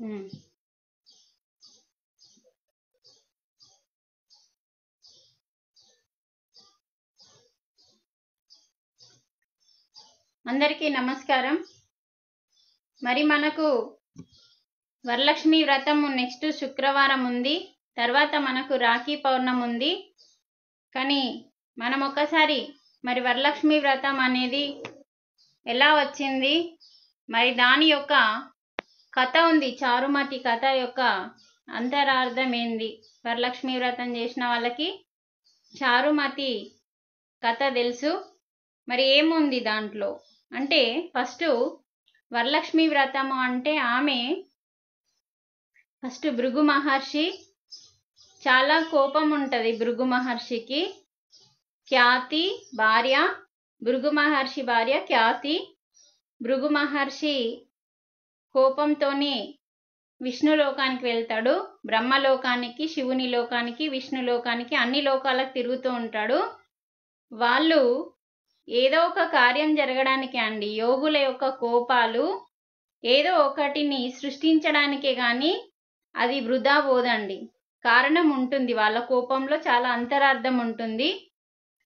ఉమ్. అందరికీ నమస్కారం. మరి మనకు వరలక్ష్మి వ్రతం నెక్స్ట్ శుక్రవారం ఉంది. తర్వాత మనకు రాఖీ పౌర్ణమి ఉంది. కానీ మనం ఒక్కసారి మరి వరలక్ష్మి వ్రతం అనేది ఎలా వచ్చింది, మరి దాని యొక్క కథ ఉంది, చారుమతి కథ యొక్క అంతరార్థం ఏంది? వరలక్ష్మి వ్రతం చేసిన వాళ్ళకి చారుమతి కథ తెలుసు. మరి ఏముంది దాంట్లో అంటే, ఫస్ట్ వరలక్ష్మి వ్రతము అంటే ఆమె ఫస్ట్ భృగు మహర్షి, చాలా కోపం ఉంటుంది భృగు మహర్షికి. ఖ్యాతి భార్య, భృగు మహర్షి భార్య ఖ్యాతి. భృగు మహర్షి కోపంతోనే విష్ణులోకానికి వెళ్తాడు. బ్రహ్మలోకానికి, శివుని లోకానికి, విష్ణు లోకానికి, అన్ని లోకాలకు తిరుగుతూ ఉంటాడు. వాళ్ళు ఏదో ఒక కార్యం జరగడానికి అండి, యోగుల యొక్క కోపాలు ఏదో ఒకటిని సృష్టించడానికే కానీ అది వృధా పోదండి. కారణం ఉంటుంది, వాళ్ళ కోపంలో చాలా అంతరార్థం ఉంటుంది.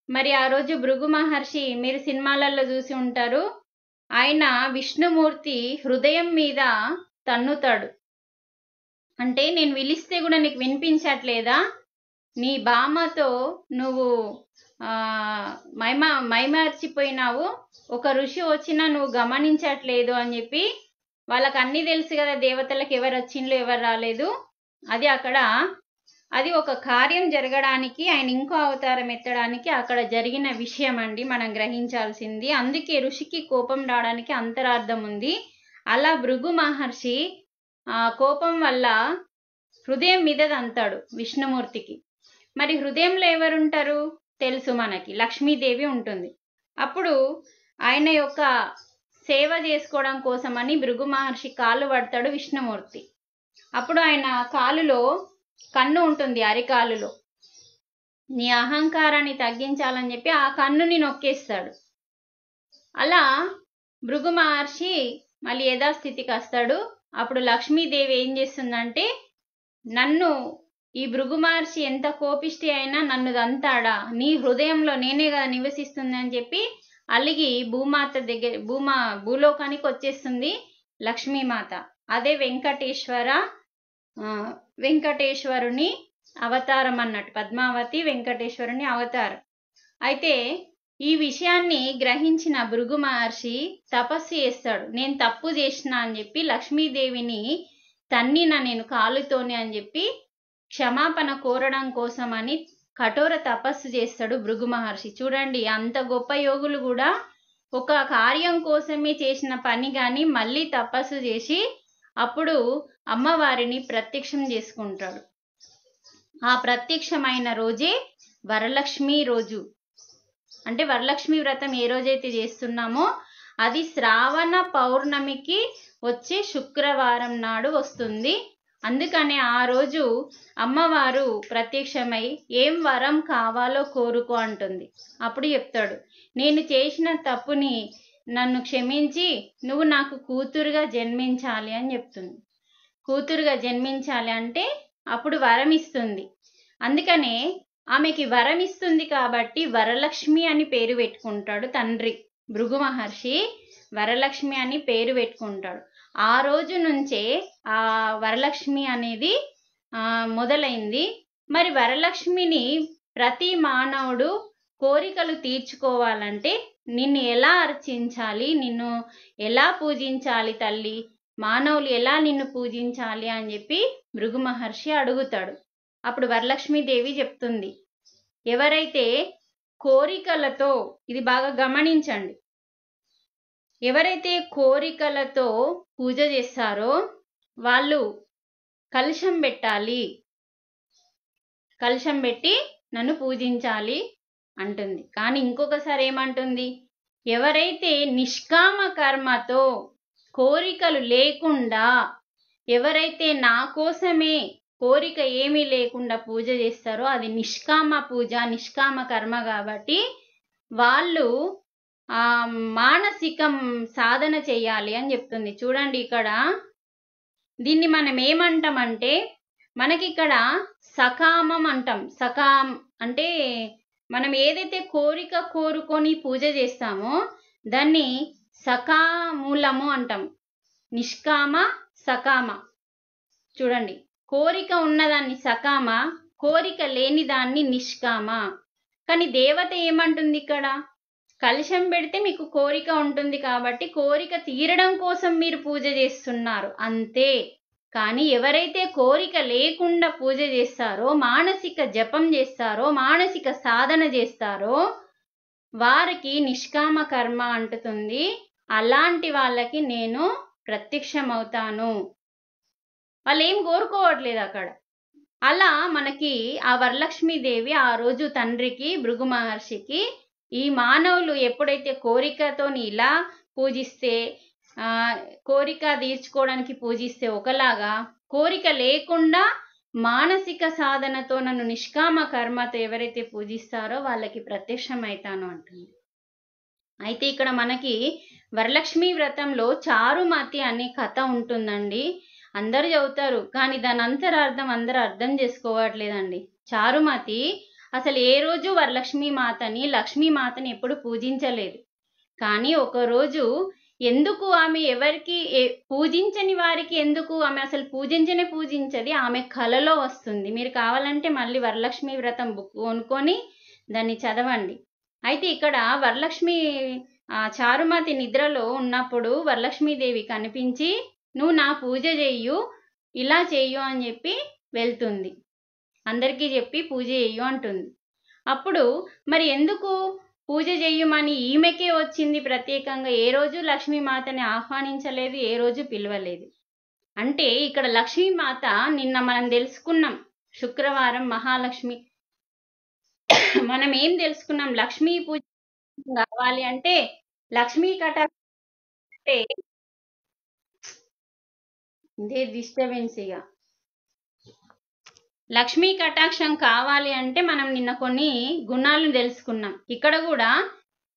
మరి ఆ రోజు భృగు మహర్షి, మీరు సినిమాలలో చూసి ఉంటారు, ఆయన విష్ణుమూర్తి హృదయం మీద తన్నుతాడు. అంటే నేను పిలిస్తే కూడా నీకు వినిపించట్లేదా? నీ బామ్మతో నువ్వు మైమర్చిపోయినావు, ఒక ఋషి వచ్చినా నువ్వు గమనించట్లేదు అని చెప్పి. వాళ్ళకి అన్నీ తెలుసు కదా, దేవతలకు ఎవరు వచ్చిండ్రు ఎవరు రాలేదు. అది అక్కడ అది ఒక కార్యం జరగడానికి, ఆయన ఇంకో అవతారం ఎత్తడానికి అక్కడ జరిగిన విషయం అండి, మనం గ్రహించాల్సింది. అందుకే ఋషికి కోపం రావడానికి అంతరార్థం ఉంది. అలా భృగు మహర్షి కోపం వల్ల హృదయం మీద తంతాడు విష్ణుమూర్తికి. మరి హృదయంలో ఎవరుంటారు తెలుసు మనకి, లక్ష్మీదేవి ఉంటుంది. అప్పుడు ఆయన యొక్క సేవ చేసుకోవడం కోసమని భృగు మహర్షి కాళ్ళు పడతాడు విష్ణుమూర్తి. అప్పుడు ఆయన కాలులో కన్ను ఉంటుంది, అరికాలులో. నీ అహంకారాన్ని తగ్గించాలని చెప్పి ఆ కన్నుని నొక్కేస్తాడు. అలా భృగు మహర్షి మళ్ళీ యథాస్థితికి వస్తాడు. అప్పుడు లక్ష్మీదేవి ఏం చేస్తుందంటే, నన్ను ఈ భృగు మహర్షి ఎంత కోపిష్టి అయినా నన్ను దంతాడా, నీ హృదయంలో నేనే కదా నివసిస్తుంది అని చెప్పి అలిగి భూమాత దగ్గర భూలోకానికి వచ్చేస్తుంది లక్ష్మీమాత. అదే వెంకటేశ్వరుని అవతారం అన్నట్టు, పద్మావతి వెంకటేశ్వరుని అవతారం. అయితే ఈ విషయాన్ని గ్రహించిన భృగు మహర్షి తపస్సు చేస్తాడు. నేను తప్పు చేసిన అని చెప్పి లక్ష్మీదేవిని తన్నిన నేను కాలుతోనే అని చెప్పి క్షమాపణ కోరడం కోసమని కఠోర తపస్సు చేస్తాడు భృగు మహర్షి. చూడండి, అంత గొప్ప యోగులు కూడా ఒక కార్యం కోసమే చేసిన పని కానీ మళ్ళీ తపస్సు చేసి అప్పుడు అమ్మవారిని ప్రత్యక్షం చేసుకుంటాడు. ఆ ప్రత్యక్షమైన రోజే వరలక్ష్మి రోజు. అంటే వరలక్ష్మి వ్రతం ఏ రోజైతే చేస్తున్నామో అది శ్రావణ పౌర్ణమికి వచ్చే శుక్రవారం నాడు వస్తుంది. అందుకనే ఆ రోజు అమ్మవారు ప్రత్యక్షమై ఏం వరం కావాలో కోరుకో అంటుంది. అప్పుడు చెప్తాడు, నేను చేసిన తప్పుని నన్ను క్షమించి నువ్వు నాకు కూతురుగా జన్మించాలి అని చెప్తుంది. కూతురుగా జన్మించాలి అంటే అప్పుడు వరం ఇస్తుంది. అందుకనే ఆమెకి వరం ఇస్తుంది కాబట్టి వరలక్ష్మి అని పేరు పెట్టుకుంటాడు తండ్రి భృగు మహర్షి. వరలక్ష్మి అని పేరు పెట్టుకుంటాడు. ఆ రోజు నుంచే ఆ వరలక్ష్మి అనేది మొదలైంది. మరి వరలక్ష్మిని ప్రతి మానవుడు కోరికలు తీర్చుకోవాలంటే నిన్ను ఎలా అర్చించాలి, నిన్ను ఎలా పూజించాలి తల్లి, మానవులు ఎలా నిన్ను పూజించాలి అని చెప్పి భృగు మహర్షి అడుగుతాడు. అప్పుడు వరలక్ష్మీదేవి చెప్తుంది, ఎవరైతే కోరికలతో, ఇది బాగా గమనించండి, ఎవరైతే కోరికలతో పూజ చేస్తారో వాళ్ళు కలశం పెట్టాలి, కలశం పెట్టి నన్ను పూజించాలి అంటుంది. కానీ ఇంకొకసారి ఏమంటుంది, ఎవరైతే నిష్కామ కర్మతో కోరికలు లేకుండా, ఎవరైతే నా కోసమే కోరిక ఏమీ లేకుండా పూజ చేస్తారో అది నిష్కామ పూజ, నిష్కామ కర్మ. కాబట్టి వాళ్ళు మానసికం సాధన చేయాలి అని చెప్తుంది. చూడండి, ఇక్కడ దీన్ని మనం ఏమంటామంటే మనకి ఇక్కడ సకామం అంటాం. అంటే మనం ఏదైతే కోరిక కోరుకొని పూజ చేస్తామో దాన్ని సకామూలము అంటాం. నిష్కామ, సకామ. చూడండి, కోరిక ఉన్నదాన్ని సకామ, కోరిక లేని దాన్ని నిష్కామ. కానీ దేవత ఏమంటుంది ఇక్కడ? కలశం పెడితే మీకు కోరిక ఉంటుంది కాబట్టి కోరిక తీరడం కోసం మీరు పూజ చేస్తున్నారు అంతే. కానీ ఎవరైతే కోరిక లేకుండా పూజ చేస్తారో, మానసిక జపం చేస్తారో, మానసిక సాధన చేస్తారో వారికి నిష్కామ కర్మ అంటుతుంది. అలాంటి వాళ్ళకి నేను ప్రత్యక్షమవుతాను. వాళ్ళు ఏం కోరుకోవట్లేదు అక్కడ. అలా మనకి ఆ వరలక్ష్మీదేవి ఆ రోజు తండ్రికి, భృగు మహర్షికి, ఈ మానవులు ఎప్పుడైతే కోరికతోని ఇలా పూజిస్తే, కోరిక తీర్చుకోవడానికి పూజిస్తే ఒకలాగా, కోరిక లేకుండా మానసిక సాధనతో నన్ను నిష్కామ కర్మతో ఎవరైతే పూజిస్తారో వాళ్ళకి ప్రత్యక్షమవుతాను అంటుంది. అయితే ఇక్కడ మనకి వరలక్ష్మి వ్రతంలో చారుమతి అనే కథ ఉంటుందండి. అందరు చదువుతారు కానీ దాని అంతరార్థం అందరూ అర్థం చేసుకోవట్లేదండి. చారుమతి అసలు ఏ రోజు వరలక్ష్మి మాతని, లక్ష్మీమాతని ఎప్పుడు పూజించలేదు. కానీ ఒకరోజు ఎందుకు ఆమె ఎవరికి పూజించని వారికి ఎందుకు ఆమె అసలు పూజించది, ఆమె కలలో వస్తుంది. మీరు కావాలంటే మళ్ళీ వరలక్ష్మి వ్రతం బుక్ కొనుక్కొని దాన్ని చదవండి. అయితే ఇక్కడ వరలక్ష్మి చారుమతి నిద్రలో ఉన్నప్పుడు వరలక్ష్మీదేవి కనిపించి నువ్వు నా పూజ చెయ్యు, ఇలా చెయ్యు అని చెప్పి వెళ్తుంది. అందరికీ చెప్పి పూజ చెయ్యు అంటుంది. అప్పుడు మరి ఎందుకు పూజ చెయ్యమని ఈమెకే వచ్చింది ప్రత్యేకంగా? ఏ రోజు లక్ష్మీమాతని ఆహ్వానించలేదు, ఏ రోజు పిలవలేదు. అంటే ఇక్కడ లక్ష్మీమాత నిన్న మనం తెలుసుకున్నాం, శుక్రవారం మహాలక్ష్మి. మనం ఏం తెలుసుకున్నాం? లక్ష్మీ పూజ కావాలి అంటే లక్ష్మీ కటాక్షం అంటే ఇదే డిస్టర్బెన్స్. ఇక లక్ష్మీ కటాక్షం కావాలి అంటే మనం నిన్న కొన్ని గుణాలను తెలుసుకున్నాం. ఇక్కడ కూడా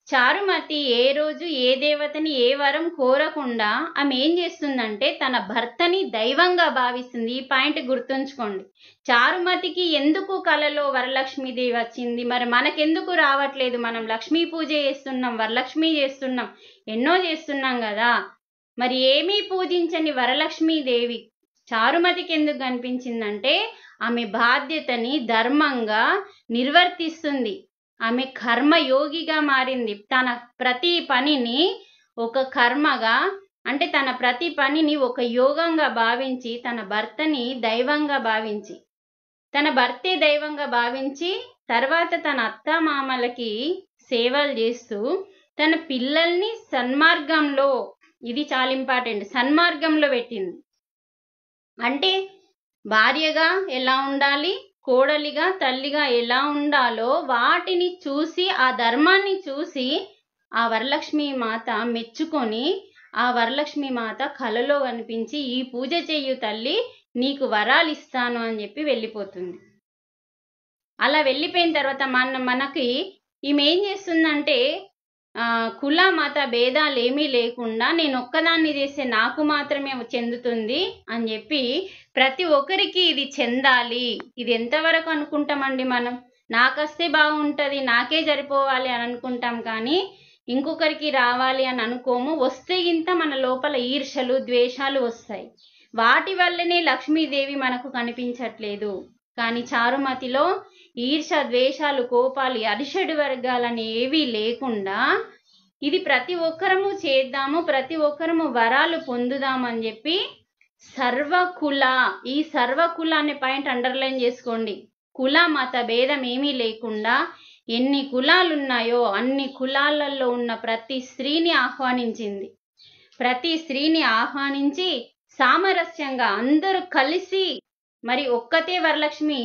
చారుమతి ఏ రోజు ఏ దేవతని ఏ వరం కోరకుండా ఆమె ఏం చేస్తుందంటే తన భర్తని దైవంగా భావిస్తుంది. ఈ పాయింట్ గుర్తుంచుకోండి. చారుమతికి ఎందుకు కలలో వరలక్ష్మీదేవి వచ్చింది, మరి మనకెందుకు రావట్లేదు? మనం లక్ష్మీ పూజ చేస్తున్నాం, వరలక్ష్మి చేస్తున్నాం, ఎన్నో చేస్తున్నాం కదా. మరి ఏమీ పూజించని వరలక్ష్మీదేవి చారుమతికి ఎందుకు కనిపించిందంటే ఆమె బాధ్యతని ధర్మంగా నిర్వర్తిస్తుంది. ఆమె కర్మయోగిగా మారింది. తన ప్రతి పనిని ఒక కర్మగా, అంటే తన ప్రతి పనిని ఒక యోగంగా భావించి, తన భర్తని దైవంగా భావించి, తన భర్తే దైవంగా భావించి తర్వాత తన అత్తమామలకి సేవలు చేస్తూ తన పిల్లల్ని సన్మార్గంలో, ఇది చాలా ఇంపార్టెంట్, సన్మార్గంలో పెట్టింది. అంటే భార్యగా ఎలా ఉండాలి, కోడలిగా, తల్లిగా ఎలా ఉండాలో వాటిని చూసి, ఆ ధర్మాన్ని చూసి ఆ వరలక్ష్మి మాత మెచ్చుకొని, ఆ వరలక్ష్మి మాత కలలో కనిపించి ఈ పూజ చెయ్యు తల్లి, నీకు వరాలు ఇస్తాను అని చెప్పి వెళ్ళిపోతుంది. అలా వెళ్ళిపోయిన తర్వాత మనకి ఈమె ఏం చేస్తుందంటే కుల మత భేదాలు ఏమీ లేకుండా నేను ఒక్కదాన్ని చేస్తే నాకు మాత్రమే చెందుతుంది అని చెప్పి ప్రతి ఒక్కరికి ఇది చెందాలి. ఇది ఎంతవరకు అనుకుంటామండి మనం? నాకొస్తే బాగుంటుంది, నాకే సరిపోవాలి అని అనుకుంటాం, కానీ ఇంకొకరికి రావాలి అని అనుకోము. వస్తే ఇంత మన లోపల ఈర్షలు, ద్వేషాలు వస్తాయి. వాటి వల్లనే లక్ష్మీదేవి మనకు కనిపించట్లేదు. కానీ చారుమతిలో ఈర్ష, ద్వేషాలు, కోపాలు, అరిషడ్ వర్గాలని ఏవీ లేకుండా ఇది ప్రతి ఒక్కరము చేద్దాము, ప్రతి ఒక్కరము వరాలు పొందుదామని చెప్పి సర్వకుల, ఈ సర్వకుల అనే పాయింట్ అండర్లైన్ చేసుకోండి. కుల మత భేదం ఏమీ లేకుండా ఎన్ని కులాలు ఉన్నాయో అన్ని కులాలలో ఉన్న ప్రతి స్త్రీని ఆహ్వానించింది. ప్రతి స్త్రీని ఆహ్వానించి సామరస్యంగా అందరూ కలిసి, మరి ఒక్కతే వరలక్ష్మి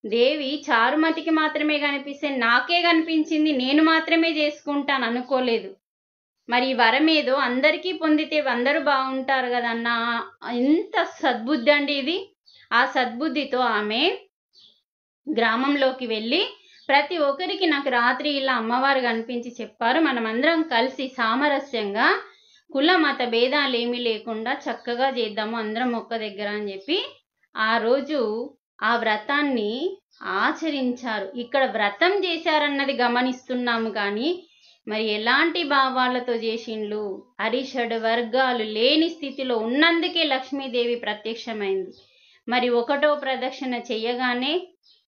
దేవి చారుమతికి మాత్రమే కనిపిస్తే నాకే కనిపించింది, నేను మాత్రమే చేసుకుంటాను అనుకోలేదు. మరి వరం ఏదో అందరికీ పొందితే అందరూ బాగుంటారు కదన్న ఎంత సద్బుద్ధి అండి ఇది. ఆ సద్బుద్ధితో ఆమె గ్రామంలోకి వెళ్ళి ప్రతి ఒక్కరికి నాకు రాత్రి ఇలా అమ్మవారు కనిపించి చెప్పారు, మనమందరం కలిసి సామరస్యంగా కుల మత భేదాలు ఏమీ లేకుండా చక్కగా చేద్దాము అందరం ఒక్క దగ్గర అని చెప్పి ఆ రోజు ఆ వ్రతాన్ని ఆచరించారు. ఇక్కడ వ్రతం చేశారన్నది గమనిస్తున్నాము కానీ మరి ఎలాంటి భావాలతో చేసిండ్లు? అరిషడ్ వర్గాలు లేని స్థితిలో ఉన్నందుకే లక్ష్మీదేవి ప్రత్యక్షమైంది. మరి ఒకటో ప్రదక్షిణ చెయ్యగానే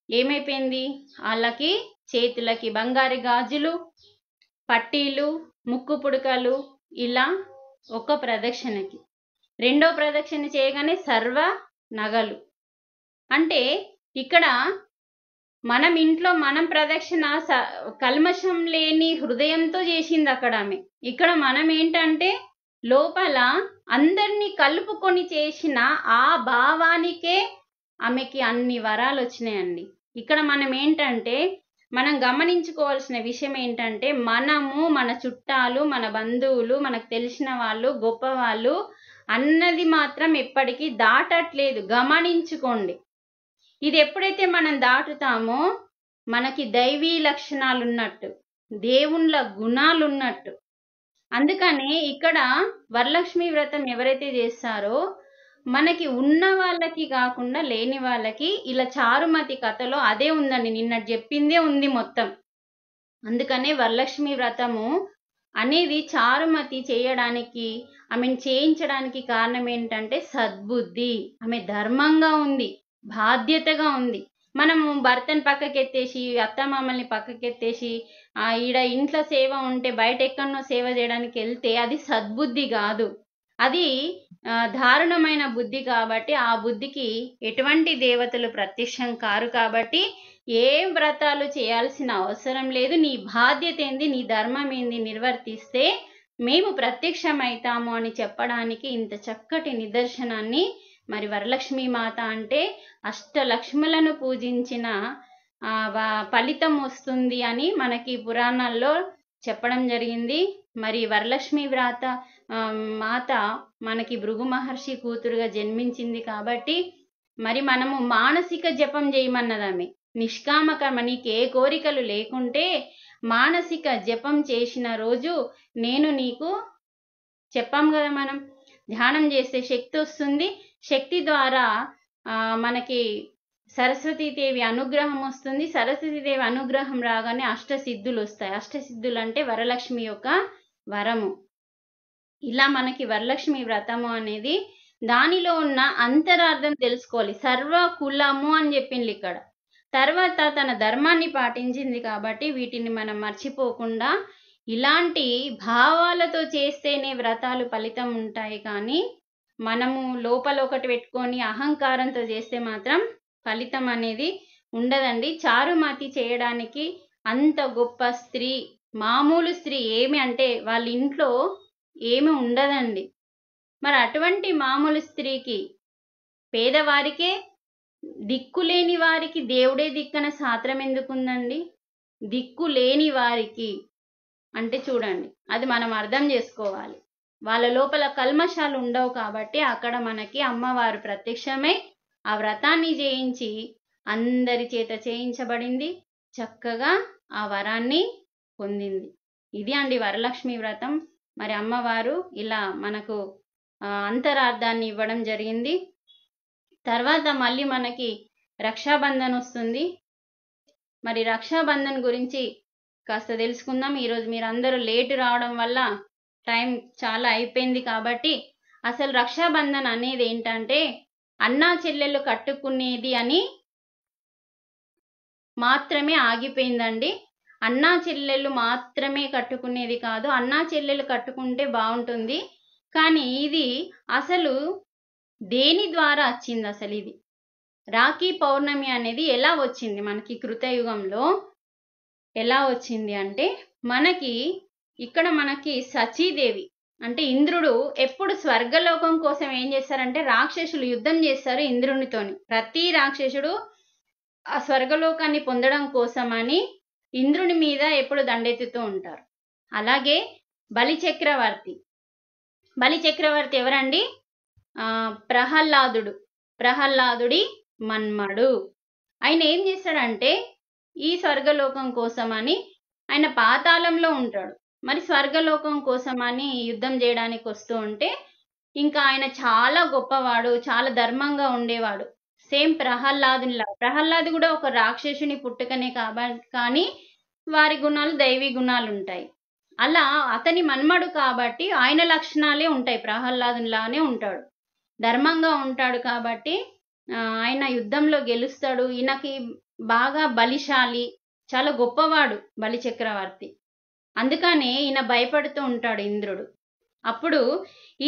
ఏమైపోయింది? వాళ్ళకి చేతులకి బంగారు గాజులు, పట్టీలు, ముక్కు పుడకలు, ఇలా ఒక ప్రదక్షిణకి. రెండో ప్రదక్షిణ చేయగానే సర్వ నగలు. అంటే ఇక్కడ మనం ఇంట్లో మనం ప్రదక్షిణ కల్మషం లేని హృదయంతో చేసింది అక్కడ ఆమె. ఇక్కడ మనం ఏంటంటే లోపల అందరినీ కలుపుకొని చేసిన ఆ భావానికే ఆమెకి అన్ని వరాలు వచ్చినాయండి. ఇక్కడ మనం ఏంటంటే మనం గమనించుకోవాల్సిన విషయం ఏంటంటే మనము, మన చుట్టాలు, మన బంధువులు, మనకు తెలిసిన వాళ్ళు, గొప్పవాళ్ళు అన్నది మాత్రం ఎప్పటికీ దాటట్లేదు. గమనించుకోండి. ఇది ఎప్పుడైతే మనం దాటుతామో మనకి దైవీ లక్షణాలు ఉన్నట్టు, దేవుళ్ళ గుణాలు ఉన్నట్టు. అందుకనే ఇక్కడ వరలక్ష్మి వ్రతం ఎవరైతే చేస్తారో మనకి ఉన్న వాళ్ళకి కాకుండా లేని వాళ్ళకి, ఇలా చారుమతి కథలో అదే ఉందండి, నిన్న చెప్పిందే ఉంది మొత్తం. అందుకనే వరలక్ష్మి వ్రతము అనేది చారుమతి చేయడానికి, ఆమెను చేయించడానికి కారణం ఏంటంటే సద్బుద్ధి. ఆమె ధర్మంగా ఉంది, బాధ్యతగా ఉంది. మనము భర్తను పక్కకెత్తేసి, అత్తమామల్ని పక్కకెత్తేసి ఈడ ఇంట్లో సేవ ఉంటే బయట ఎక్కడనో సేవ చేయడానికి వెళ్తే అది సద్బుద్ధి కాదు, అది దారుణమైన బుద్ధి. కాబట్టి ఆ బుద్ధికి ఎటువంటి దేవతలు ప్రత్యక్షం కారు. కాబట్టి ఏ వ్రతాలు చేయాల్సిన అవసరం లేదు. నీ బాధ్యత ఏంది, నీ ధర్మం ఏంది నిర్వర్తిస్తే మేము ప్రత్యక్షమవుతాము అని చెప్పడానికి ఇంత చక్కటి నిదర్శనాన్ని మరి వరలక్ష్మీ మాత అంటే అష్టలక్ష్ములను పూజించిన ఫలితం వస్తుంది అని మనకి పురాణాల్లో చెప్పడం జరిగింది. మరి వరలక్ష్మి మాత మనకి భృగు మహర్షి కూతురుగా జన్మించింది కాబట్టి మరి మనము మానసిక జపం చేయమన్నదామె. నిష్కామ కర్మ, నీకు ఏ కోరికలు లేకుంటే మానసిక జపం చేసిన రోజు నేను నీకు చెప్పాం కదా, మనం ధ్యానం చేస్తే శక్తి వస్తుంది. శక్తి ద్వారా మనకి సరస్వతీదేవి అనుగ్రహం వస్తుంది. సరస్వతీదేవి అనుగ్రహం రాగానే అష్టసిద్ధులు వస్తాయి. అష్టసిద్ధులు అంటే వరలక్ష్మి యొక్క వరము. ఇలా మనకి వరలక్ష్మి వ్రతము అనేది దానిలో ఉన్న అంతరార్థం తెలుసుకోవాలి. సర్వ కులము అని చెప్పింది ఇక్కడ. తర్వాత తన ధర్మాన్ని పాటించింది కాబట్టి వీటిని మనం మర్చిపోకుండా ఇలాంటి భావాలతో చేస్తేనే వ్రతాలు ఫలితం ఉంటాయి. కానీ మనము లోపల ఒకటి పెట్టుకొని అహంకారంతో చేస్తే మాత్రం ఫలితం అనేది ఉండదండి. చారుమతి చేయడానికి అంత గొప్ప స్త్రీ, మామూలు స్త్రీ ఏమి అంటే వాళ్ళ ఇంట్లో ఏమి ఉండదండి. మరి అటువంటి మామూలు స్త్రీకి, పేదవారికే దిక్కు లేని వారికి దేవుడే దిక్కన శాస్త్రం ఎందుకుందండి? దిక్కు లేని వారికి అంటే చూడండి, అది మనం అర్థం చేసుకోవాలి. వాళ్ళ లోపల కల్మషాలు ఉండవు కాబట్టి అక్కడ మనకి అమ్మవారు ప్రత్యక్షమై ఆ వ్రతాన్ని చేయించి అందరి చేత చేయించబడింది, చక్కగా ఆ వరాన్ని పొందింది. ఇది అండి వరలక్ష్మి వ్రతం. మరి అమ్మవారు ఇలా మనకు అంతరార్థాన్ని ఇవ్వడం జరిగింది. తర్వాత మళ్ళీ మనకి రక్షాబంధన్ వస్తుంది. మరి రక్షాబంధన్ గురించి కాస్త తెలుసుకుందాం. ఈరోజు మీరు అందరూ లేటు రావడం వల్ల టైం చాలా అయిపోయింది కాబట్టి అసలు రక్షాబంధన్ అనేది ఏంటంటే అన్నా చెల్లెలు కట్టుకునేది అని మాత్రమే ఆగిపోయిందండి. అన్నా చెల్లెలు మాత్రమే కట్టుకునేది కాదు. అన్నా చెల్లెలు కట్టుకుంటే బాగుంటుంది, కానీ ఇది అసలు దేని ద్వారా వచ్చింది? అసలు ఇది రాఖీ పౌర్ణమి అనేది ఎలా వచ్చింది మనకి కృతయుగంలో? ఎలా వచ్చింది అంటే మనకి ఇక్కడ మనకి సచీదేవి అంటే ఇంద్రుడు ఎప్పుడు స్వర్గలోకం కోసం ఏం చేస్తారంటే రాక్షసులు యుద్ధం చేస్తారు ఇంద్రునితోని. ప్రతి రాక్షసుడు ఆ స్వర్గలోకాన్ని పొందడం కోసమని ఇంద్రుని మీద ఎప్పుడు దండెత్తుతూ ఉంటారు. అలాగే బలిచక్రవర్తి ఎవరండి? ప్రహ్లాదుడి మన్మడు. ఆయన ఏం చేస్తాడంటే ఈ స్వర్గలోకం కోసమని ఆయన పాతాళంలో ఉంటాడు. మరి స్వర్గలోకం కోసమని యుద్ధం చేయడానికి వస్తూ ఉంటే ఇంకా ఆయన చాలా గొప్పవాడు, చాలా ధర్మంగా ఉండేవాడు. సేమ్ ప్రహ్లాదునిలా. ప్రహ్లాదు కూడా ఒక రాక్షసుని పుట్టుకనే కానీ వారి గుణాలు దైవీ గుణాలుంటాయి. అలా అతని మన్మడు కాబట్టి ఆయన లక్షణాలే ఉంటాయి. ప్రహ్లాదునిలానే ఉంటాడు. ధర్మంగా ఉంటాడు కాబట్టి ఆయన యుద్ధంలో గెలుస్తాడు. ఈయనకి బాగా బలిశాలి, చాలా గొప్పవాడు బలి చక్రవర్తి. అందుకనే ఈయన భయపడుతూ ఉంటాడు ఇంద్రుడు. అప్పుడు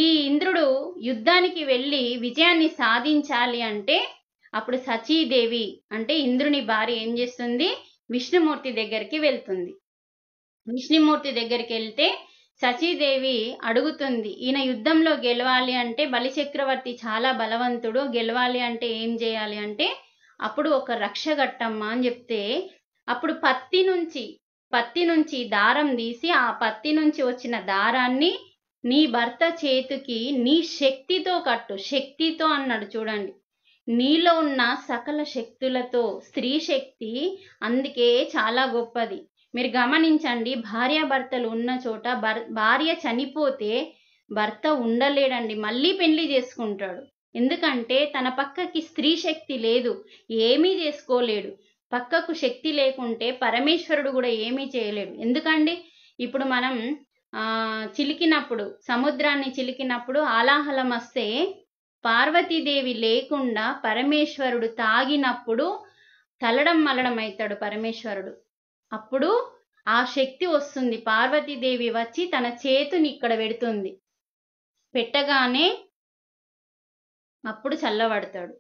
ఈ ఇంద్రుడు యుద్ధానికి వెళ్ళి విజయాన్ని సాధించాలి అంటే అప్పుడు సచీదేవి అంటే ఇంద్రుని భార్య ఏం చేస్తుంది, విష్ణుమూర్తి దగ్గరికి వెళ్తుంది. విష్ణుమూర్తి దగ్గరికి వెళ్తే సచీదేవి అడుగుతుంది, ఈయన యుద్ధంలో గెలవాలి అంటే బలి చక్రవర్తి చాలా బలవంతుడు, గెలవాలి అంటే ఏం చేయాలి అంటే అప్పుడు ఒక రక్ష కట్టమ్మా అని చెప్తే అప్పుడు పత్తి నుంచి దారం తీసి ఆ పత్తి నుంచి వచ్చిన దారాన్ని నీ భర్త చేతికి నీ శక్తితో కట్టు. శక్తితో అన్నాడు చూడండి. నీలో ఉన్న సకల శక్తులతో. స్త్రీ శక్తి అందుకే చాలా గొప్పది. మీరు గమనించండి, భార్యాభర్తలు ఉన్న చోట భార్య చనిపోతే భర్త ఉండలేడండి, మళ్ళీ పెళ్లి చేసుకుంటాడు. ఎందుకంటే తన పక్కకి స్త్రీ శక్తి లేదు, ఏమీ చేసుకోలేడు. పక్కకు శక్తి లేకుంటే పరమేశ్వరుడు కూడా ఏమీ చేయలేడు. ఎందుకండి ఇప్పుడు మనం చిలికినప్పుడు, సముద్రాన్ని చిలికినప్పుడు ఆలాహలం వస్తే పార్వతీదేవి లేకుండా పరమేశ్వరుడు తాగినప్పుడు తలడం మలడం అవుతాడు పరమేశ్వరుడు. అప్పుడు ఆ శక్తి వస్తుంది. పార్వతీదేవి వచ్చి తన చేతుని ఇక్కడ పెడుతుంది. పెట్టగానే అప్పుడు చల్లబడతాడు.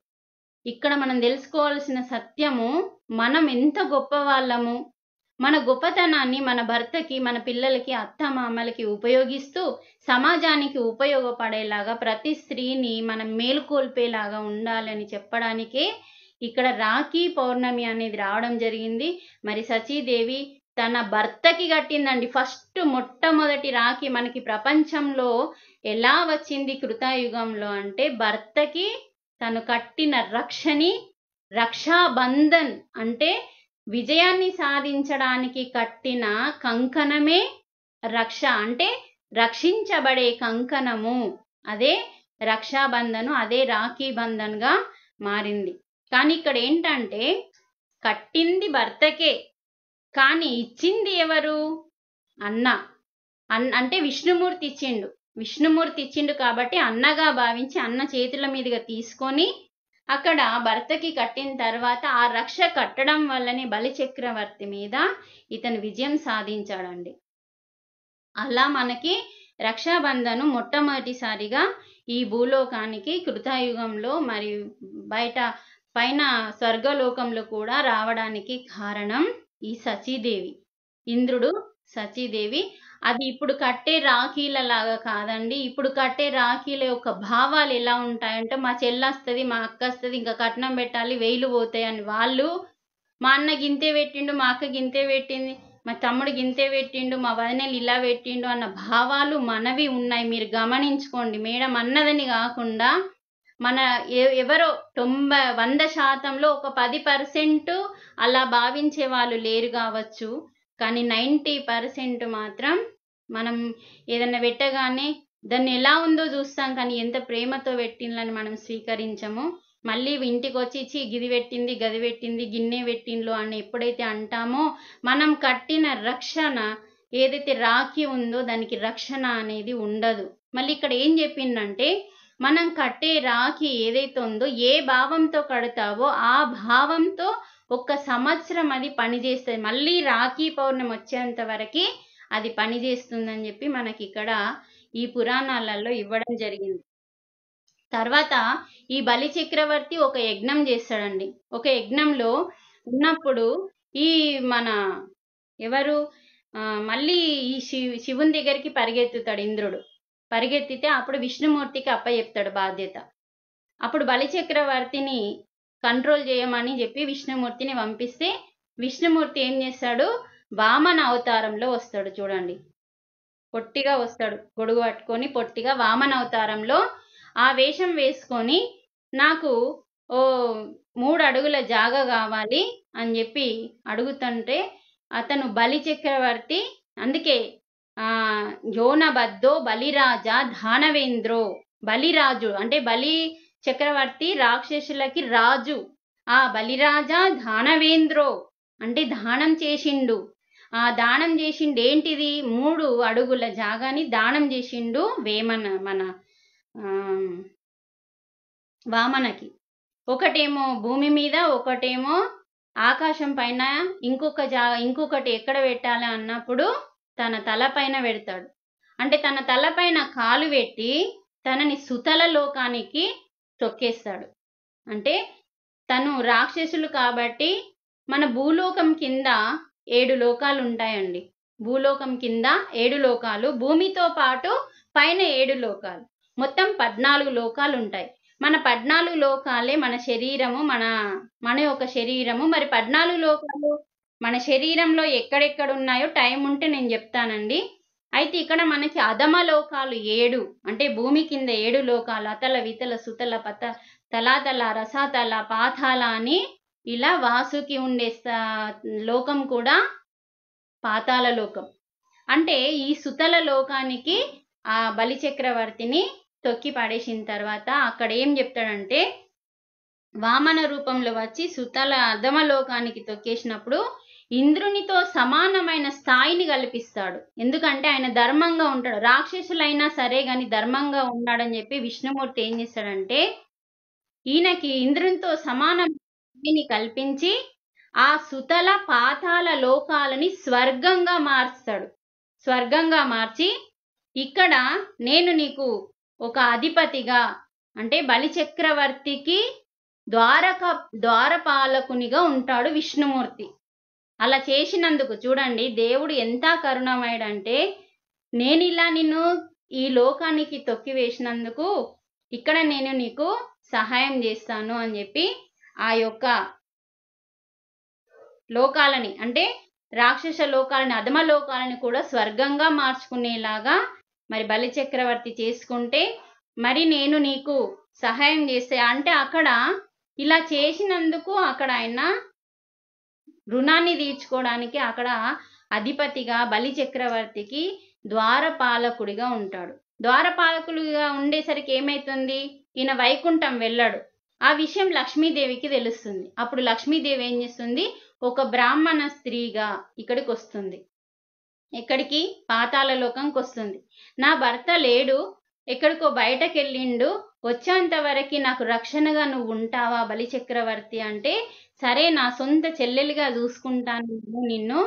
ఇక్కడ మనం తెలుసుకోవాల్సిన సత్యము, మనం ఎంత గొప్ప వాళ్ళము, మన గొప్పతనాన్ని మన భర్తకి, మన పిల్లలకి, అత్తమామలకి ఉపయోగిస్తూ సమాజానికి ఉపయోగపడేలాగా ప్రతి స్త్రీని మనం మేలుకొల్పేలాగా ఉండాలని చెప్పడానికే ఇక్కడ రాఖీ పౌర్ణమి అనేది రావడం జరిగింది. మరి సచీదేవి తన భర్తకి కట్టిందండి ఫస్ట్ మొట్టమొదటి రాఖీ. మనకి ప్రపంచంలో ఎలా వచ్చింది కృతాయుగంలో అంటే భర్తకి తను కట్టిన రక్షని, రక్షాబంధన్ అంటే విజయాన్ని సాధించడానికి కట్టిన కంకణమే రక్ష, అంటే రక్షించబడే కంకణము. అదే రక్షాబంధను, అదే రాఖీ బంధన్గా మారింది. కానీ ఇక్కడ ఏంటంటే కట్టింది భర్తకే, కానీ ఇచ్చింది ఎవరు? అన్న. అంటే విష్ణుమూర్తి ఇచ్చిండు. విష్ణుమూర్తి ఇచ్చిండు కాబట్టి అన్నగా భావించి అన్న చేతుల మీదుగా తీసుకొని అక్కడ భర్తకి కట్టిన తర్వాత ఆ రక్ష కట్టడం వల్లనే బలి చక్రవర్తి మీద ఇతను విజయం సాధించాడండి. అలా మనకి రక్షాబంధను మొట్టమొదటిసారిగా ఈ భూలోకానికి కృతాయుగంలో మరి పైన స్వర్గలోకంలో కూడా రావడానికి కారణం ఈ సచీదేవి, ఇంద్రుడు సచీదేవి. అది ఇప్పుడు కట్టే రాఖీల లాగా కాదండి. ఇప్పుడు కట్టే రాఖీల యొక్క భావాలు ఎలా ఉంటాయంటే మా చెల్లి వస్తుంది, మా అక్క వస్తుంది, ఇంకా కట్నం పెట్టాలి, వేలు పోతాయని వాళ్ళు, మా అన్న గింతే పెట్టిండు, మా అక్క గింతే పెట్టింది, మా తమ్ముడు గింతే పెట్టిండు, మా వదినలు ఇలా పెట్టిండు అన్న భావాలు మనవి ఉన్నాయి. మీరు గమనించుకోండి. మేడం అన్నదని కాకుండా మన ఎవరో 100% ఒక 10% అలా భావించే వాళ్ళు లేరు కావచ్చు, కానీ 90% మాత్రం మనం ఏదన్నా పెట్టగానే దాన్ని ఎలా ఉందో చూస్తాం, కానీ ఎంత ప్రేమతో పెట్టిందని మనం స్వీకరించము. మళ్ళీ ఇంటికి వచ్చి గిది పెట్టింది, గది పెట్టింది, గిన్నె పెట్టిండ్లు అని ఎప్పుడైతే అంటామో మనం కట్టిన రక్షణ ఏదైతే రాఖీ ఉందో దానికి రక్షణ అనేది ఉండదు. మళ్ళీ ఇక్కడ ఏం చెప్పిందంటే మనం కట్టే రాఖీ ఏదైతే ఉందో ఏ భావంతో కడతావో ఆ భావంతో 1 సంవత్సరం అది పనిచేస్తుంది. మళ్ళీ రాఖీ పౌర్ణమి వచ్చేంత వరకు అది పనిచేస్తుందని చెప్పి మనకి ఇక్కడ ఈ పురాణాలలో ఇవ్వడం జరిగింది. తర్వాత ఈ బలి చక్రవర్తి ఒక యజ్ఞం చేస్తాడండి. ఒక యజ్ఞంలో ఉన్నప్పుడు ఈ మన ఎవరు మళ్ళీ ఈ శివుని దగ్గరికి పరిగెత్తుతాడు ఇంద్రుడు. పరిగెత్తితే అప్పుడు విష్ణుమూర్తికి అప్పచెప్తాడు బాధ్యత. అప్పుడు బలి చక్రవర్తిని కంట్రోల్ చేయమని చెప్పి విష్ణుమూర్తిని పంపిస్తే విష్ణుమూర్తి ఏం చేస్తాడు, వామన అవతారంలో వస్తాడు. చూడండి, పొట్టిగా వస్తాడు, గొడుగు పట్టుకొని పొట్టిగా వామన అవతారంలో ఆ వేషం వేసుకొని నాకు 3 అడుగుల జాగ కావాలి అని చెప్పి అడుగుతుంటే అతను బలి చక్రవర్తి, అందుకే యోనబద్ధో బలిరాజా దానవేంద్రో. బలిరాజు అంటే బలి చక్రవర్తి రాక్షసులకి రాజు. ఆ బలిరాజా దానవేంద్రో అంటే దానం చేసిండు. ఆ దానం చేసిండు ఏంటిది? 3 అడుగుల జాగాని దానం చేసిండు మన వామనకి. ఒకటేమో భూమి మీద, ఒకటేమో ఆకాశం పైన, ఇంకొకటి ఎక్కడ పెట్టాలి అన్నప్పుడు తన తల పైన పెడతాడు. అంటే తన తల పైన కాలు పెట్టి తనని సుతల లోకానికి తొక్కేస్తాడు. అంటే తను రాక్షసులు కాబట్టి మన భూలోకం కింద 7 లోకాలు ఉంటాయండి. భూలోకం కింద 7 లోకాలు, భూమితో పాటు పైన 7 లోకాలు, మొత్తం 14 లోకాలు ఉంటాయి. మన 14 లోకాలే మన శరీరము, మన యొక్క శరీరము. మరి 14 లోకాలు మన శరీరంలో ఎక్కడెక్కడ ఉన్నాయో టైం ఉంటే నేను చెప్తానండి. అయితే ఇక్కడ మనకి అధమ లోకాలు 7, అంటే భూమి కింద 7 లోకాలు, అతల వితల సుతల పత తలాతల రసాతల పాతాల అని ఇలా వాసుకి ఉండే లోకం కూడా పాతాళ లోకం. అంటే ఈ సుతల లోకానికి ఆ బలి చక్రవర్తిని తొక్కి పడేసిన తర్వాత అక్కడ ఏం చెప్తాడంటే, వామన రూపంలో వచ్చి సుతల అధమ లోకానికి తొక్కేసినప్పుడు ఇంద్రునితో సమానమైన స్థాయిని కల్పిస్తాడు. ఎందుకంటే ఆయన ధర్మంగా ఉంటాడు. రాక్షసులైనా సరే గాని ధర్మంగా ఉన్నాడని చెప్పి విష్ణుమూర్తి ఏం చేస్తాడంటే, ఈయనకి ఇంద్రునితో సమానని కల్పించి ఆ సుతల పాతాల లోకాలని స్వర్గంగా మార్స్తాడు. స్వర్గంగా మార్చి ఇక్కడ నేను నీకు ఒక అధిపతిగా, అంటే బలి చక్రవర్తికి ద్వారపాలకునిగా ఉంటాడు విష్ణుమూర్తి. అలా చేసినందుకు చూడండి దేవుడు ఎంత కరుణమయుడంటే, నేను ఇలా నిన్ను ఈ లోకానికి తొక్కివేసినందుకు ఇక్కడ నేను నీకు సహాయం చేస్తాను అని చెప్పి ఆ యొక్క లోకాలని, అంటే రాక్షస లోకాలని, అధమ లోకాలని కూడా స్వర్గంగా మార్చుకునేలాగా మరి బలి చక్రవర్తి చేసుకుంటే, మరి నేను నీకు సహాయం చేస్తే అంటే అక్కడ ఇలా చేసినందుకు అక్కడ ఆయన రుణాన్ని తీర్చుకోవడానికి అక్కడ అధిపతిగా బలి చక్రవర్తికి ద్వారపాలకుడిగా ఉంటాడు. ద్వారపాలకుడిగా ఉండేసరికి ఏమైతుంది, ఈయన వైకుంఠం వెళ్ళాడు. ఆ విషయం లక్ష్మీదేవికి తెలుస్తుంది. అప్పుడు లక్ష్మీదేవి ఏం చేస్తుంది, ఒక బ్రాహ్మణ స్త్రీగా ఇక్కడికి వస్తుంది. ఎక్కడికి? పాతాళ లోకంకి వస్తుంది. నా భర్త లేడు, ఎక్కడికో బయటకు వెళ్ళిండు, వచ్చేంత వరకు నాకు రక్షణగా నువ్వు ఉంటావా బలి చక్రవర్తి అంటే, సరే నా సొంత చెల్లెలుగా చూసుకుంటాను నిన్ను,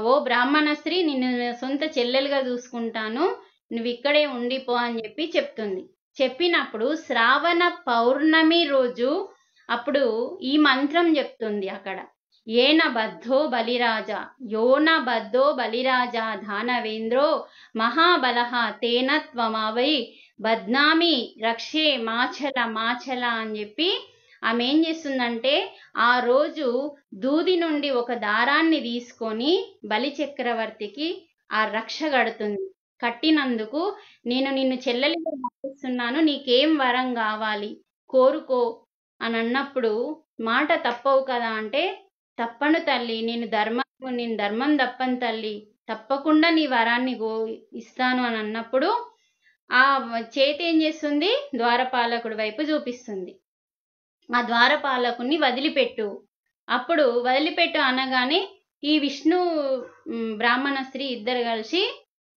ఓ బ్రాహ్మణ స్త్రీ నిన్ను సొంత చెల్లెలుగా చూసుకుంటాను, నువ్వు ఇక్కడే ఉండిపో అని చెప్పి చెప్తుంది. చెప్పినప్పుడు శ్రావణ పౌర్ణమి రోజు అప్పుడు ఈ మంత్రం చెప్తుంది అక్కడ, ఏనబద్ధో బలిరాజా యోనబద్ధో బలిరాజా దానవేంద్రో మహాబలః తేన త్వమవై బద్నామి రక్షే మాచల మాచల అని చెప్పి ఆమె ఏం చేస్తుందంటే, ఆ రోజు దూది నుండి ఒక దారాన్ని తీసుకొని బలి చక్రవర్తికి ఆ రక్ష కడుతుంది. కట్టినందుకు నేను నిన్ను చెల్లెలిగా భావిస్తున్నాను, నీకేం వరం కావాలి కోరుకో అని అన్నప్పుడు, మాట తప్పవు కదా అంటే, తప్పను తల్లి, నేను ధర్మం తప్పను తల్లి, తప్పకుండా నీ వరాన్ని ఇస్తాను అని అన్నప్పుడు ఆ చేతి ఏం చేస్తుంది, ద్వారపాలకుడి వైపు చూపిస్తుంది. ఆ ద్వారపాలకుని వదిలిపెట్టు. అప్పుడు వదిలిపెట్టు అనగానే ఈ విష్ణు బ్రాహ్మణ స్త్రీ ఇద్దరు కలిసి,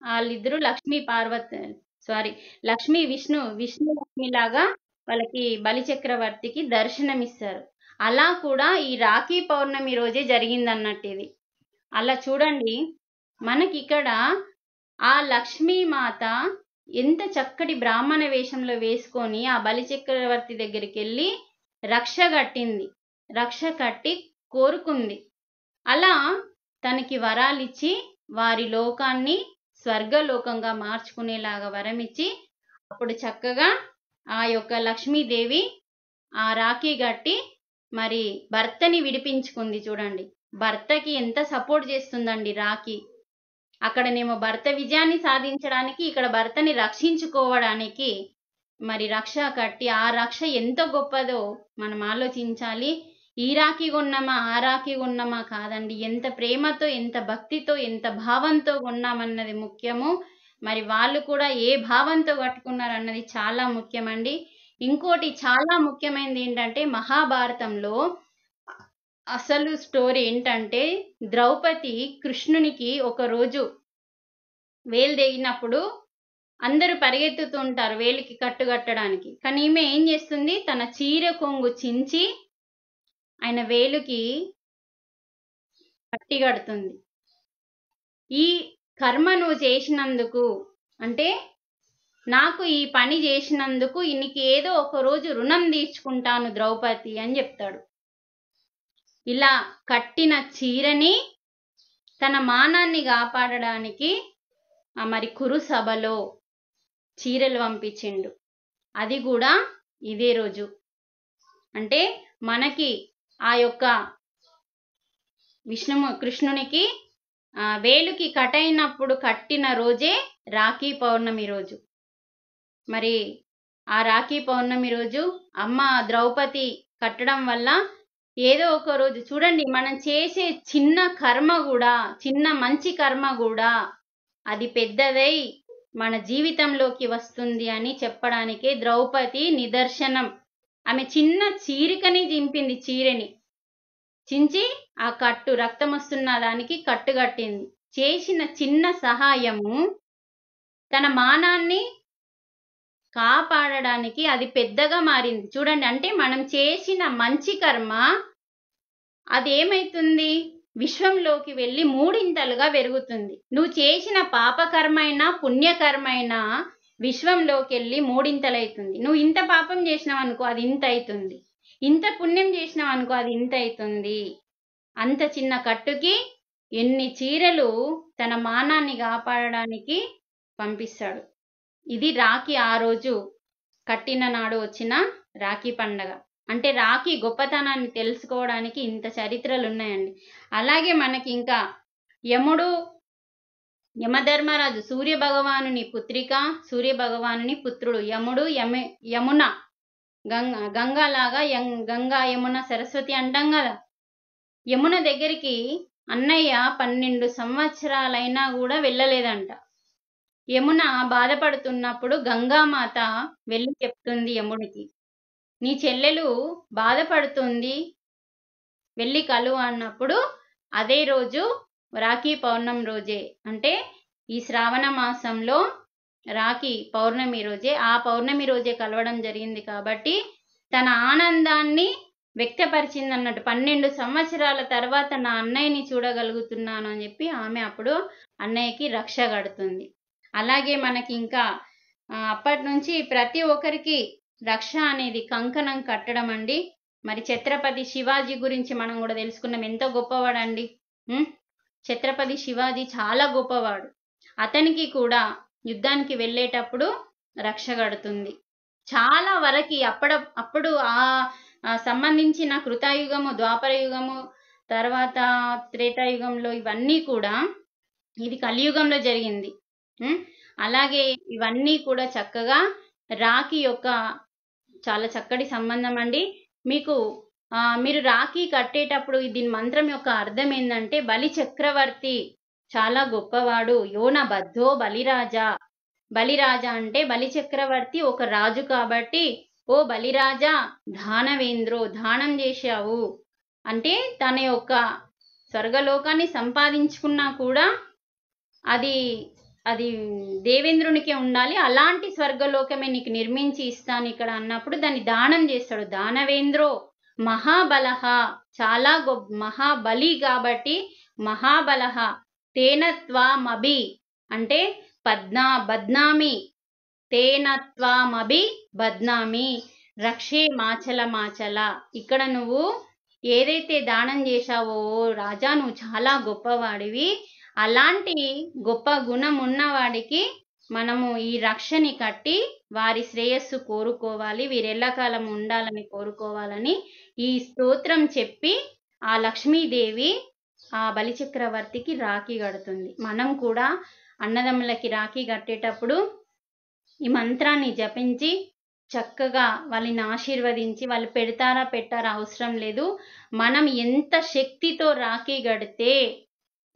వాళ్ళిద్దరూ లక్ష్మీ విష్ణు లక్ష్మిలాగా వాళ్ళకి బలి చక్రవర్తికి దర్శనమిస్తారు. అలా కూడా ఈ రాఖీ పౌర్ణమి రోజే జరిగింది అన్నట్టు ఇది. అలా చూడండి మనకి ఇక్కడ ఆ లక్ష్మీమాత ఎంత చక్కటి బ్రాహ్మణ వేషంలో వేసుకొని ఆ బలి చక్రవర్తి దగ్గరికి వెళ్ళి రక్ష కట్టింది. రక్ష కట్టి కోరుకుంది. అలా తనకి వరాలిచ్చి వారి లోకాన్ని స్వర్గలోకంగా మార్చుకునేలాగా వరమిచ్చి, అప్పుడు చక్కగా ఆ యొక్క లక్ష్మీదేవి ఆ రాఖీ కట్టి మరి భర్తని విడిపించుకుంది. చూడండి భర్తకి ఎంత సపోర్ట్ చేస్తుందండి రాఖీ. అక్కడనేమో భర్త విజయాన్ని సాధించడానికి, ఇక్కడ భర్తని రక్షించుకోవడానికి మరి రక్ష కట్టి, ఆ రక్ష ఎంత గొప్పదో మనం ఆలోచించాలి. ఈ రాఖీ కొన్నామా ఆ రాఖీ కొన్నామా కాదండి, ఎంత ప్రేమతో ఎంత భక్తితో ఎంత భావంతో కొన్నామన్నది ముఖ్యము. మరి వాళ్ళు కూడా ఏ భావంతో కట్టుకున్నారు అన్నది చాలా ముఖ్యమండి. ఇంకోటి చాలా ముఖ్యమైనది ఏంటంటే మహాభారతంలో అసలు స్టోరీ ఏంటంటే ద్రౌపది కృష్ణునికి ఒక రోజు వేలు తెగినప్పుడు అందరూ పరిగెత్తుతూ ఉంటారు వేలికి కట్టుకట్టడానికి. కానీ ఈమె ఏం చేస్తుంది, తన చీర కొంగు చించి ఆయన వేలుకి కట్టి కడుతుంది. ఈ కర్మ నువ్వు చేసినందుకు, అంటే నాకు ఈ పని చేసినందుకు నీకు ఏదో ఒక రోజు రుణం తీర్చుకుంటాను ద్రౌపది అని చెప్తాడు. ఇలా కట్టిన చీరని తన మానాన్ని కాపాడడానికి మరి కురు సభలో చీరలు పంపించిండు. అది కూడా ఇదే రోజు. అంటే మనకి ఆ యొక్క కృష్ణునికి వేలుకి కట్టయినప్పుడు కట్టిన రోజే రాఖీ పౌర్ణమి రోజు. మరి ఆ రాఖీ పౌర్ణమి రోజు అమ్మ ద్రౌపది కట్టడం వల్ల ఏదో ఒక రోజు చూడండి, మనం చేసే చిన్న కర్మ కూడా, చిన్న మంచి కర్మ కూడా అది పెద్దదై మన జీవితంలోకి వస్తుంది అని చెప్పడానికే ద్రౌపది నిదర్శనం. ఆమె చిన్న చీరికని చింపింది, చీరని చించి ఆ కట్టు రక్తం వస్తున్న దానికి కట్టుకట్టింది. చేసిన చిన్న సహాయము తన మానాన్ని కాపాడడానికి అది పెద్దగా మారింది. చూడండి, అంటే మనం చేసిన మంచి కర్మ అది ఏమైతుంది, విశ్వంలోకి వెళ్ళి మూడింతలుగా పెరుగుతుంది. నువ్వు చేసిన పాపకర్మైనా పుణ్యకర్మైనా విశ్వంలోకి వెళ్ళి మూడింతలైతుంది. నువ్వు ఇంత పాపం చేసినావు అనుకో అది ఇంత అవుతుంది, ఇంత పుణ్యం చేసినావు అనుకో అది ఇంత అవుతుంది. అంత చిన్న కట్టుకి ఎన్ని చీరలు తన మానాన్ని కాపాడడానికి పంపిస్తాడు. ఇది రాఖీ ఆ రోజు కట్టిన నాడు వచ్చిన రాఖీ పండగ. అంటే రాఖీ గొప్పతనాన్ని తెలుసుకోవడానికి ఇంత చరిత్రలు ఉన్నాయండి. అలాగే మనకి ఇంకా యమధర్మరాజు సూర్య భగవానుని పుత్రిక, సూర్య భగవానుని పుత్రుడు యముడు. యమున గంగాలాగా గంగా యమున సరస్వతి అంటాం కదా. యమున దగ్గరికి అన్నయ్య 12 సంవత్సరాలైనా కూడా వెళ్ళలేదంట. యమున బాధపడుతున్నప్పుడు గంగామాత వెళ్ళి చెప్తుంది యముడికి, నీ చెల్లెలు బాధపడుతుంది, వెళ్ళి కలువు అన్నప్పుడు అదే రోజు రాఖీ పౌర్ణమి రోజే, అంటే ఈ శ్రావణ మాసంలో రాఖీ పౌర్ణమి రోజే, ఆ పౌర్ణమి రోజే కలవడం జరిగింది. కాబట్టి తన ఆనందాన్ని వ్యక్తపరిచింది అన్నట్టు. 12 సంవత్సరాల తర్వాత నా అన్నయ్యని చూడగలుగుతున్నాను అని చెప్పి ఆమె అప్పుడు అన్నయ్యకి రక్ష కడుతుంది. అలాగే మనకి ఇంకా అప్పటి నుంచి ప్రతి ఒక్కరికి రక్ష అనేది కంకణం కట్టడం అండి. మరి ఛత్రపతి శివాజీ గురించి మనం కూడా తెలుసుకున్నాం. ఎంతో గొప్పవాడండి. ఛత్రపతి శివాజీ చాలా గొప్పవాడు. అతనికి కూడా యుద్ధానికి వెళ్ళేటప్పుడు రక్ష కడుతుంది. చాలా వరకు అప్పుడు సంబంధించిన కృతాయుగము, ద్వాపర యుగము, తర్వాత త్రేతాయుగంలో ఇవన్నీ కూడా, ఇది కలియుగంలో జరిగింది. అలాగే ఇవన్నీ కూడా చక్కగా రాఖీ యొక్క చాలా చక్కటి సంబంధం అండి. మీరు రాఖీ కట్టేటప్పుడు దీని మంత్రం యొక్క అర్థం ఏంటంటే, బలి చక్రవర్తి చాలా గొప్పవాడు. యోన బద్ధో బలిరాజా. బలిరాజా అంటే బలి చక్రవర్తి ఒక రాజు కాబట్టి, ఓ బలిరాజా దానవేంద్రో, దానం చేశావు అంటే తన యొక్క స్వర్గలోకాన్ని సంపాదించుకున్నా కూడా అది దేవేంద్రునికే ఉండాలి. అలాంటి స్వర్గలోకమే నీకు నిర్మించి ఇస్తాను ఇక్కడ అన్నప్పుడు దాన్ని దానం చేస్తాడు. దానవేంద్రో మహాబలహ, చాలా మహాబలి కాబట్టి మహాబలహ. తేనత్వామభి అంటే బద్నామి, తేనత్వామభి బద్నామి రక్షే మాచల మాచల. ఇక్కడ నువ్వు ఏదైతే దానం చేశావో రాజా, నువ్వు చాలా గొప్పవాడివి. అలాంటి గొప్ప గుణం ఉన్నవాడికి మనము ఈ రక్షని కట్టి వారి శ్రేయస్సు కోరుకోవాలి, వీరు ఎల్లకాలం ఉండాలని కోరుకోవాలని ఈ స్తోత్రం చెప్పి ఆ లక్ష్మీదేవి ఆ బలిచక్రవర్తికి రాఖీ కడుతుంది. మనం కూడా అన్నదమ్ములకి రాఖీ కట్టేటప్పుడు ఈ మంత్రాన్ని జపించి చక్కగా వాళ్ళని ఆశీర్వదించి వాళ్ళు పెడతారా పెట్టారా అవసరం లేదు. మనం ఎంత శక్తితో రాఖీ కడితే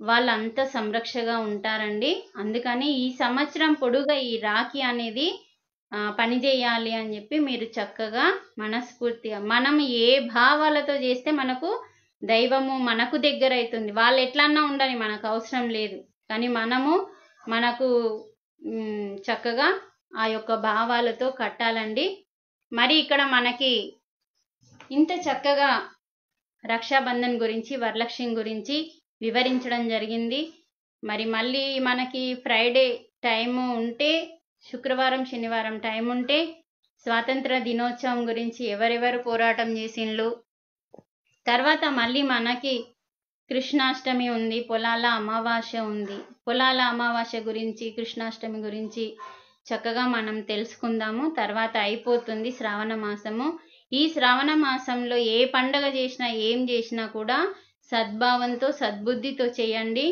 వాళ్ళు అంత సంరక్షగా ఉంటారండి. అందుకని ఈ సంవత్సరం పొడుగా ఈ రాఖీ అనేది పని చేయాలి అని చెప్పి మీరు చక్కగా మనస్ఫూర్తిగా మనం ఏ భావాలతో చేస్తే మనకు దైవము మనకు దగ్గర అవుతుంది. వాళ్ళు ఎట్లన్నా ఉండని మనకు అవసరం లేదు, కానీ మనకు చక్కగా ఆ యొక్క భావాలతో కట్టాలండి. మరి ఇక్కడ మనకి ఇంత చక్కగా రక్షాబంధన్ గురించి వరలక్ష్మి గురించి వివరించడం జరిగింది. మరి మళ్ళీ మనకి ఫ్రైడే టైము ఉంటే, శుక్రవారం శనివారం టైం ఉంటే స్వాతంత్ర దినోత్సవం గురించి ఎవరెవరు పోరాటం చేసిండ్రు, తర్వాత మళ్ళీ మనకి కృష్ణాష్టమి ఉంది, పొలాల అమావాస్య ఉంది. పొలాల అమావాస్య గురించి కృష్ణాష్టమి గురించి చక్కగా మనం తెలుసుకుందాము. తర్వాత అయిపోతుంది శ్రావణ మాసము. ఈ శ్రావణ మాసంలో ఏ పండగ చేసినా ఏం చేసినా కూడా సద్భావంతో సద్బుద్ధితో చేయండి.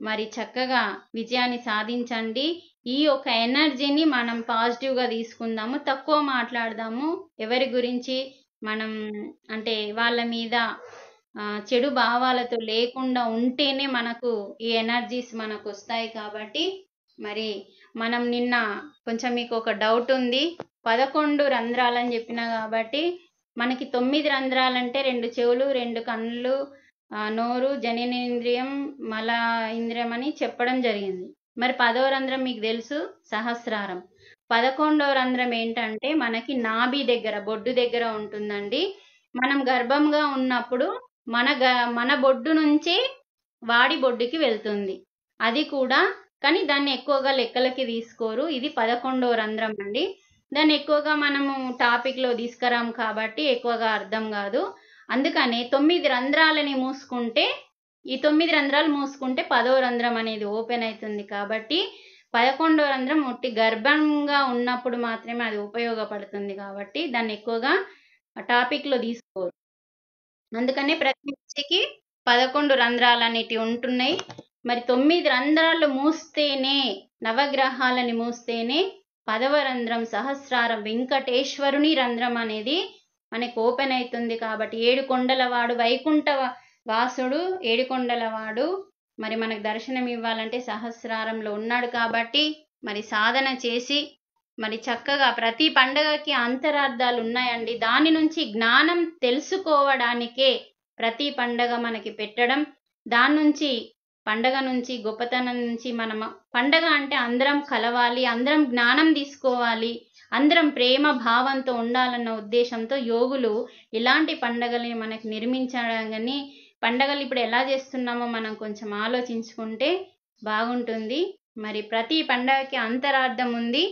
మరి చక్కగా విజయాన్ని సాధించండి. ఈ యొక్క ఎనర్జీని మనం పాజిటివ్గా తీసుకుందాము, తక్కువ మాట్లాడదాము. ఎవరి గురించి మనం అంటే వాళ్ళ మీద చెడు భావాలతో లేకుండా ఉంటేనే మనకు ఈ ఎనర్జీస్ మనకు వస్తాయి. కాబట్టి మరి మనం నిన్న కొంచెం మీకు ఒక డౌట్ ఉంది, 11 రంధ్రాలని చెప్పిన కాబట్టి మనకి 9 రంధ్రాలంటే 2 చెవులు, 2 కళ్ళు, నోరు, జననేంద్రియం, మల ఇంద్రియం అని చెప్పడం జరిగింది. మరి 10వ రంధ్రం మీకు తెలుసు, సహస్రారం. 11వ రంధ్రం ఏంటంటే మనకి నాభి దగ్గర, బొడ్డు దగ్గర ఉంటుందండి. మనం గర్భంగా ఉన్నప్పుడు మన బొడ్డు నుంచే వాడి బొడ్డుకి వెళ్తుంది అది కూడా, కానీ దాన్ని ఎక్కువగా లెక్కలకి తీసుకోరు. ఇది 11వ రంధ్రం అండి. దాన్ని ఎక్కువగా మనము టాపిక్లో తీసుకురాము కాబట్టి ఎక్కువగా అర్థం కాదు. అందుకనే 9 రంధ్రాలని మూసుకుంటే, ఈ 9 రంధ్రాలు మూసుకుంటే 10వ రంధ్రం అనేది ఓపెన్ అవుతుంది. కాబట్టి 11వ రంధ్రం ఒట్టి గర్భంగా ఉన్నప్పుడు మాత్రమే అది ఉపయోగపడుతుంది. కాబట్టి దాన్ని ఎక్కువగా టాపిక్లో తీసుకోరు. అందుకనే ప్రతి మనిషికి 11 రంధ్రాలు అనేటివి ఉంటున్నాయి. మరి 9 రంధ్రాలు మూస్తేనే, నవగ్రహాలని మూస్తేనే 10వ రంధ్రం సహస్రారం వెంకటేశ్వరుని రంధ్రం అనేది మనకు ఓపెన్ అవుతుంది. కాబట్టి 7 కొండలవాడు వైకుంఠ వాసుడు, 7 కొండలవాడు మరి మనకు దర్శనం ఇవ్వాలంటే సహస్రారంలో ఉన్నాడు. కాబట్టి మరి సాధన చేసి మరి చక్కగా ప్రతి పండగకి అంతరార్థాలు ఉన్నాయండి. దాని నుంచి జ్ఞానం తెలుసుకోవడానికే ప్రతి పండగ మనకి పెట్టడం. దాని నుంచి పండగ నుంచి గొప్పతనం నుంచి మనం పండగ అంటే అందరం కలవాలి, అందరం జ్ఞానం తీసుకోవాలి, అందరం ప్రేమ భావంతో ఉండాలన్న ఉద్దేశంతో యోగులు ఇలాంటి పండగల్ని మనకి నిర్మించడం. కానీ పండగలు ఇప్పుడు ఎలా చేస్తున్నామో మనం కొంచెం ఆలోచించుకుంటే బాగుంటుంది. మరి ప్రతి పండగకి అంతరార్థం ఉంది,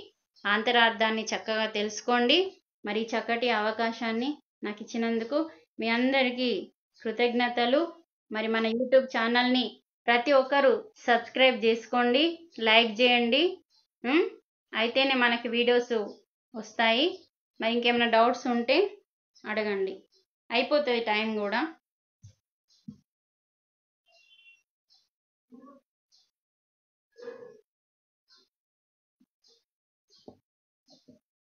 అంతరార్థాన్ని చక్కగా తెలుసుకోండి. మరి చక్కటి అవకాశాన్ని నాకు ఇచ్చినందుకు మీ అందరికీ కృతజ్ఞతలు. మరి మన యూట్యూబ్ ఛానల్ని ప్రతి ఒక్కరూ సబ్స్క్రైబ్ చేసుకోండి, లైక్ చేయండి. అయితేనే మనకి వీడియోస్ వస్తాయి. మరి ఇంకేమైనా డౌట్స్ ఉంటే అడగండి. అయిపోతుంది టైం కూడా.